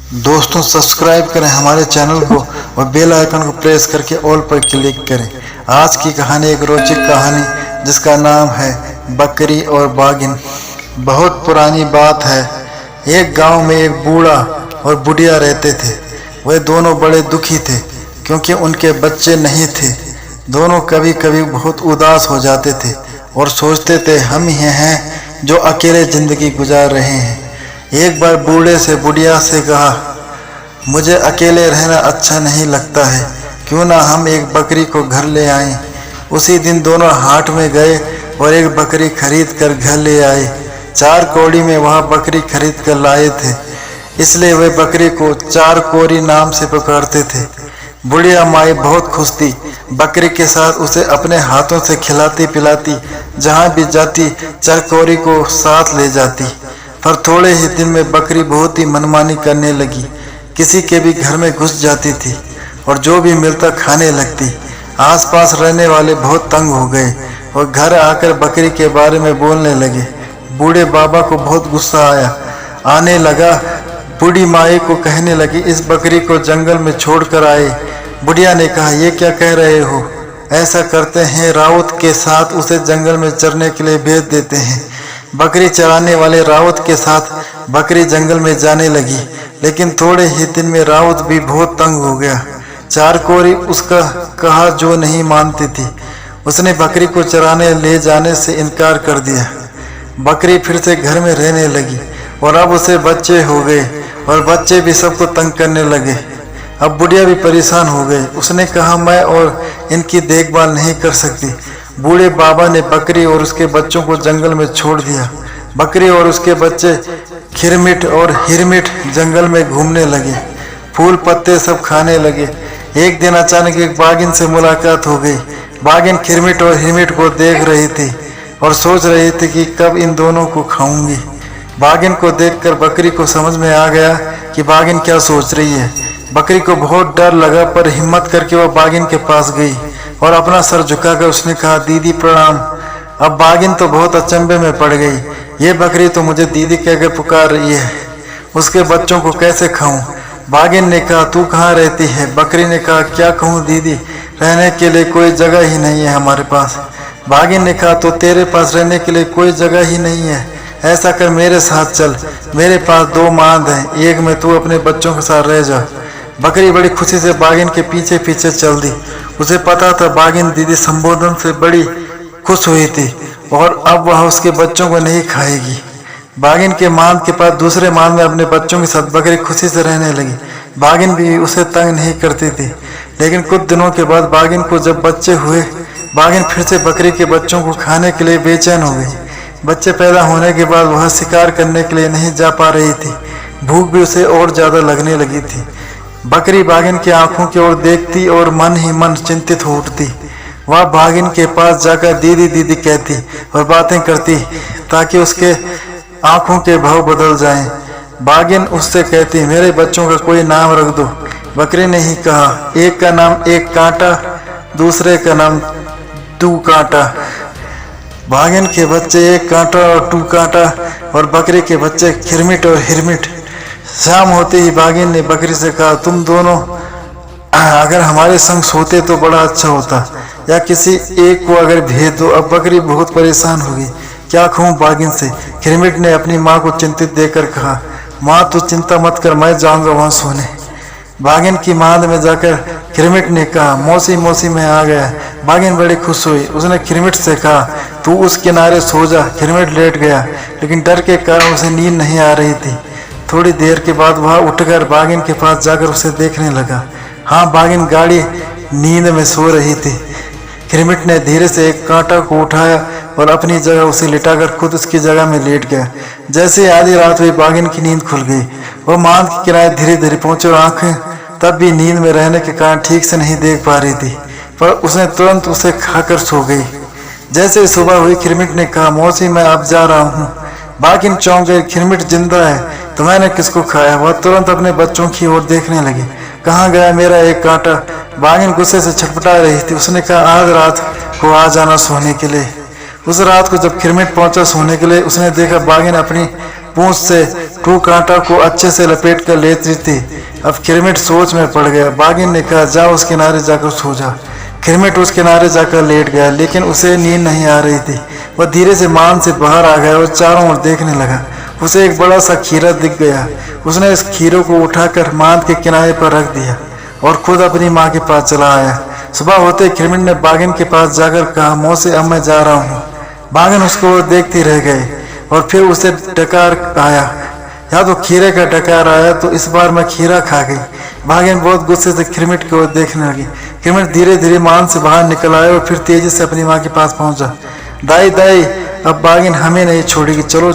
दोस्तों सब्सक्राइब करें हमारे चैनल को और बेल आइकन को प्रेस करके ऑल पर क्लिक करें। आज की कहानी एक रोचक कहानी जिसका नाम है बकरी और बाघिन। बहुत पुरानी बात है। एक गांव में एक बूढ़ा और बुढ़िया रहते थे। वे दोनों बड़े दुखी थे क्योंकि उनके बच्चे नहीं थे। दोनों कभी कभी बहुत उदास हो जाते थे और सोचते थे हम ही हैं जो अकेले जिंदगी गुजार रहे हैं। एक बार बूढ़े से बुढ़िया से कहा, मुझे अकेले रहना अच्छा नहीं लगता है, क्यों ना हम एक बकरी को घर ले आएं। उसी दिन दोनों हाट में गए और एक बकरी खरीद कर घर ले आए। 4 कौड़ी में वह बकरी खरीद कर लाए थे, इसलिए वे बकरी को 4 कौड़ी नाम से पुकारते थे। बुढ़िया माई बहुत खुश थी। बकरी के साथ उसे अपने हाथों से खिलाती पिलाती जहाँ भी जाती 4 कौड़ी को साथ ले जाती। पर थोड़े ही दिन में बकरी बहुत ही मनमानी करने लगी। किसी के भी घर में घुस जाती थी और जो भी मिलता खाने लगती। आसपास रहने वाले बहुत तंग हो गए और घर आकर बकरी के बारे में बोलने लगे। बूढ़े बाबा को बहुत गुस्सा आने लगा। बूढ़ी माई को कहने लगी, इस बकरी को जंगल में छोड़कर आए। बुढ़िया ने कहा, ये क्या कह रहे हो? ऐसा करते हैं, राउत के साथ उसे जंगल में चरने के लिए भेज देते हैं। बकरी चराने वाले राउत के साथ बकरी जंगल में जाने लगी, लेकिन थोड़े ही दिन में राउत भी बहुत तंग हो गया। 4 कौड़ी उसका कहा जो नहीं मानती थी। उसने बकरी को चराने ले जाने से इनकार कर दिया। बकरी फिर से घर में रहने लगी और अब उसे बच्चे हो गए और बच्चे भी सबको तंग करने लगे। अब बुढ़िया भी परेशान हो गई। उसने कहा, मैं और इनकी देखभाल नहीं कर सकती। बूढ़े बाबा ने बकरी और उसके बच्चों को जंगल में छोड़ दिया। बकरी और उसके बच्चे खिरमिट और हिरमिट जंगल में घूमने लगे, फूल पत्ते सब खाने लगे। एक दिन अचानक एक बाघिन से मुलाकात हो गई। बाघिन खिरमिट और हिरमिट को देख रही थी और सोच रही थी कि कब इन दोनों को खाऊंगी। बाघिन को देखकर बकरी को समझ में आ गया कि बाघिन क्या सोच रही है। बकरी को बहुत डर लगा, पर हिम्मत करके वह बाघिन के पास गई और अपना सर झुकाकर उसने कहा, दीदी प्रणाम। अब बाघिन तो बहुत अचंभे में पड़ गई। ये बकरी तो मुझे दीदी कहकर पुकार रही है, उसके बच्चों को कैसे खाऊं? बाघिन ने कहा, तू कहाँ रहती है? बकरी ने कहा, क्या कहूँ दीदी, रहने के लिए कोई जगह ही नहीं है हमारे पास। बाघिन ने कहा, तो तेरे पास रहने के लिए कोई जगह ही नहीं है? ऐसा कर, मेरे साथ चल, मेरे पास 2 मांद हैं, एक में तू अपने बच्चों के साथ रह जा। बकरी बड़ी खुशी से बाघिन के पीछे पीछे चल दी। उसे पता था बाघिन दीदी संबोधन से बड़ी खुश हुई थी और अब वह उसके बच्चों को नहीं खाएगी। बाघिन के मांद के पास दूसरे मांद में अपने बच्चों के साथ बकरी खुशी से रहने लगी। बाघिन भी उसे तंग नहीं करती थी। लेकिन कुछ दिनों के बाद बाघिन को जब बच्चे हुए, बाघिन फिर से बकरी के बच्चों को खाने के लिए बेचैन हो गई। बच्चे पैदा होने के बाद वह शिकार करने के लिए नहीं जा पा रही थी। भूख भी उसे और ज्यादा लगने लगी थी। बकरी बाघिन की आंखों की ओर देखती और मन ही मन चिंतित हो उठती। वह बाघिन के पास जाकर दीदी दीदी कहती और बातें करती ताकि उसके आंखों के भाव बदल जाएं। बाघिन उससे कहती, मेरे बच्चों का कोई नाम रख दो। बकरी ने ही कहा, एक का नाम एक कांटा, दूसरे का नाम 2 कांटा। बाघिन के बच्चे एक कांटा और 2 कांटा और बकरी के बच्चे खिरमिट और हिरमिट। शाम होते ही बाघिन ने बकरी से कहा, तुम दोनों अगर हमारे संग सोते तो बड़ा अच्छा होता, या किसी एक को अगर भेज दो। अब बकरी बहुत परेशान हो गई, क्या कहूँ बाघिन से? खिरमिट ने अपनी माँ को चिंतित देकर कहा, माँ तू चिंता मत कर, मैं जाऊंगा वहाँ सोने। बाघिन की मांद में जाकर खिरमिट ने कहा, मौसी मौसी मैं आ गया। बाघिन बड़ी खुश हुई। उसने खिरमिट से कहा, तू उस किनारे सो जा। खिरमिट लेट गया, लेकिन डर के कारण उसे नींद नहीं आ रही थी। थोड़ी देर के बाद वह उठकर बाघिन के पास जाकर उसे देखने लगा। हाँ, बाघिन गाढ़ी नींद में सो रही थी। खिरमिट ने धीरे से एक कांटा को उठाया और अपनी जगह उसे लिटाकर खुद उसकी जगह में लेट गया। जैसे ही आधी रात हुई, बाघिन की नींद खुल गई। वह मांद के किनारे धीरे धीरे पहुंचे और आंखें तब भी नींद में रहने के कारण ठीक से नहीं देख पा रही थी, पर उसने तुरंत उसे खाकर सो गई। जैसे ही सुबह हुई, खिरमिट ने कहा, मौसी मैं अब जा रहा हूँ। बाघिन चौंक गई, खिरमिट जिंदा है तो मैंने किसको खाया? वह तुरंत अपने बच्चों की ओर देखने लगी। कहाँ गया मेरा एक कांटा? बाघिन गुस्से से छटपटा रही थी। उसने कहा, आज रात को आ जाना सोने के लिए। उस रात को जब खिरमिट पहुंचा सोने के लिए, उसने देखा बाघिन अपनी पूंछ से टू कांटा को अच्छे से लपेट कर लेती थी। अब खिरमिट सोच में पड़ गया। बाघिन ने कहा, जा उस किनारे जाकर सो जा। खिरमिट उस किनारे जाकर लेट गया, लेकिन उसे नींद नहीं आ रही थी। वह धीरे से मान से बाहर आ गया और चारों ओर देखने लगा। उसे एक बड़ा सा खीरा दिख गया। उसने इस खीरे को उठाकर मान के किनारे पर रख दिया और खुद अपनी माँ के पास चला आया। सुबह होते खिरमिट ने बाघिन के पास जाकर कहा, मौसी अब मैं जा रहा हूँ। बाघिन उसको देखती रह गई और फिर उसे डकार आया। या तो खीरे का डकार आया तो इस बार मैं खीरा खा गई। बाघिन बहुत गुस्से से खिरमिट की ओर देखने लगी। खिरमिट धीरे धीरे मान से बाहर निकल आया और फिर तेजी से अपनी माँ के पास पहुंचा। दाई दाई, अब बाघिन हमें नहीं छोड़ेगी, चलो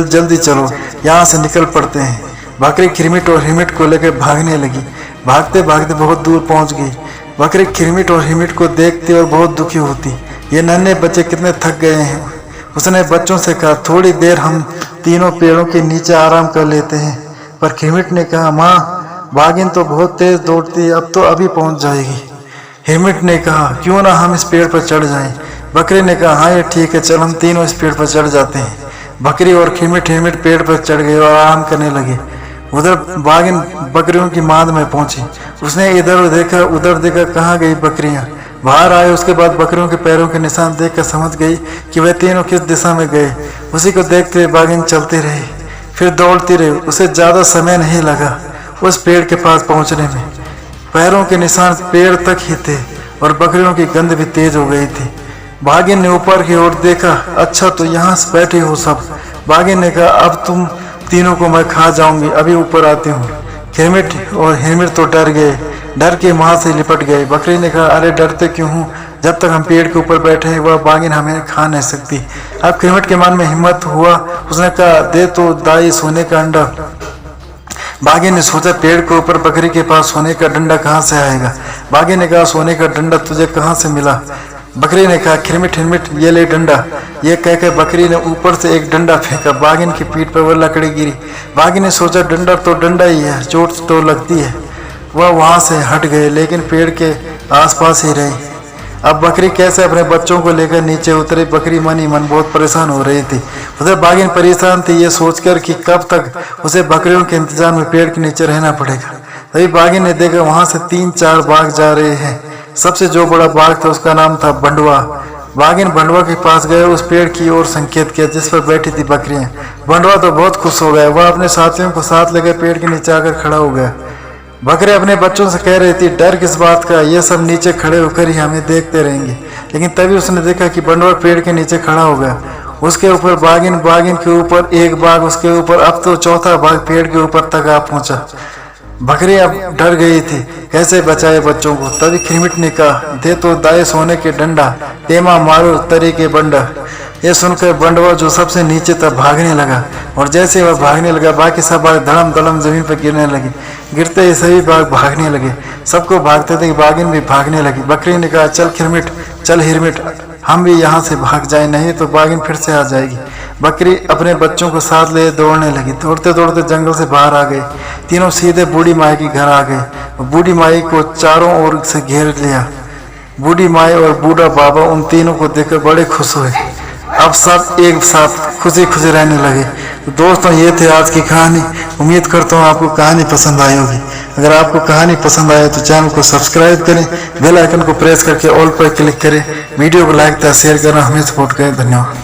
जल्दी चलो, यहाँ से निकल पड़ते हैं। बकरी खिरमिट और हिरमिट को लेकर भागने लगी। भागते भागते बहुत दूर पहुंच गई। बकरी खिरमिट और हिरमिट को देखती और बहुत दुखी होती। ये नन्हे बच्चे कितने थक गए हैं। उसने बच्चों से कहा, थोड़ी देर हम तीनों पेड़ों के नीचे आराम कर लेते हैं। पर खिरमिट ने कहा, माँ बाघिन तो बहुत तेज दौड़ती है, अब तो अभी पहुंच जाएगी। हिरमिट ने कहा, क्यों ना हम इस पेड़ पर चढ़ जाएं। बकरी ने कहा, हाँ ये ठीक है, चल हम तीनों इस पेड़ पर चढ़ जाते हैं। बकरी और हिरमिट पेड़ पर चढ़ गए और आराम करने लगे। उधर बाघिन बकरियों की मांद में पहुंची। उसने इधर देखा उधर देखा, कहाँ गई बकरियां। बाहर आए उसके बाद बकरियों के पैरों के निशान देखकर समझ गई कि वह तीनों किस दिशा में गए। उसी को देखते हुए बाघिन चलती रही, फिर दौड़ती रही। उसे ज्यादा समय नहीं लगा उस पेड़ के पास पहुंचने में। पैरों के निशान पेड़ तक ही थे और बकरियों की गंध भी तेज हो गई थी। बाघिन ने ऊपर की ओर देखा, अच्छा तो यहाँ से बैठे हो सब। बाघिन ने कहा, अब तुम तीनों को मैं खा जाऊंगी, अभी ऊपर आती हूँ। खिरमिट और हिरमिट तो डर गए, डर के वहां से लिपट गए। बकरी ने कहा, अरे डरते क्यों हूँ, जब तक हम पेड़ के ऊपर बैठे हैं वह बाघिन हमें खा नहीं सकती। अब खिरमिट के मन में हिम्मत हुआ, उसने कहा, दे तो दाई सोने का अंडा। बाघिन ने सोचा, पेड़ के ऊपर बकरी के पास सोने का डंडा कहाँ से आएगा। बाघिन ने कहा, सोने का डंडा तुझे कहाँ से मिला। बकरी ने कहा, खिरमिट हिरमिट ये ले डंडा। ये कहकर बकरी ने ऊपर से एक डंडा फेंका। बाघिन की पीठ पर वह लकड़ी गिरी। बाघिन ने सोचा, डंडा तो डंडा ही है, चोट तो लगती है। वह वहां से हट गए, लेकिन पेड़ के आसपास ही रहे। अब बकरी कैसे अपने बच्चों को लेकर नीचे उतरी। बकरी मन ही मन बहुत परेशान हो रही थी। उधर बाघिन परेशान थी ये सोचकर कि कब तक उसे बकरियों के इंतजार में पेड़ के नीचे रहना पड़ेगा। तभी बाघिन ने देखा वहां से 3-4 बाघ जा रहे हैं। सबसे जो बड़ा बाघ था उसका नाम था बंडवा। बाघिन बंडवा के पास गए, उस पेड़ की ओर संकेत किया जिस पर बैठी थी बकरियां। बंडवा तो बहुत खुश हो गया। वह अपने साथियों को साथ लेकर पेड़ के नीचे आकर खड़ा हो गया। बकरे अपने बच्चों से कह रही थी, डर किस बात का, ये सब नीचे खड़े होकर ही हमें देखते रहेंगे। लेकिन तभी उसने देखा कि बंडवा पेड़ के नीचे खड़ा हो गया। उसके ऊपर बाघिन, बाघिन के ऊपर एक बाघ, उसके ऊपर अब तो चौथा बाघ पेड़ के ऊपर तक आ पहुंचा। बकरी अब डर गई थी, कैसे बचाए बच्चों को। तभी खिरमिट ने कहा, दे तो दाए सोने के डंडा, तेमा मारो तरी के बंडा। ये सुनकर बंडवा जो सबसे नीचे था भागने लगा, और जैसे वह भागने लगा बाकी सब बाघ धड़म धड़म जमीन पर गिरने लगे। गिरते ही सभी बाघ भागने लगे। सबको भागते थे, बाघिन भी भागने लगी। बकरी ने कहा, चल खिरमिट, चल हिरमिट, हम भी यहाँ से भाग जाए, नहीं तो बाघिन फिर से आ जाएगी। बकरी अपने बच्चों को साथ ले दौड़ने लगी। दौड़ते दौड़ते जंगल से बाहर आ गए। तीनों सीधे बूढ़ी माई के घर आ गए। बूढ़ी माई को चारों ओर से घेर लिया। बूढ़ी माई और बूढ़ा बाबा उन तीनों को देखकर बड़े खुश हुए। अब सब एक साथ खुशी खुशी रहने लगे। तो दोस्तों, ये थे आज की कहानी। उम्मीद करता हूँ आपको कहानी पसंद आई होगी। अगर आपको कहानी पसंद आए तो चैनल को सब्सक्राइब करें, बेल आइकन को प्रेस करके ऑल पर क्लिक करें, वीडियो को लाइक तथा शेयर करना हमें सपोर्ट करें। धन्यवाद।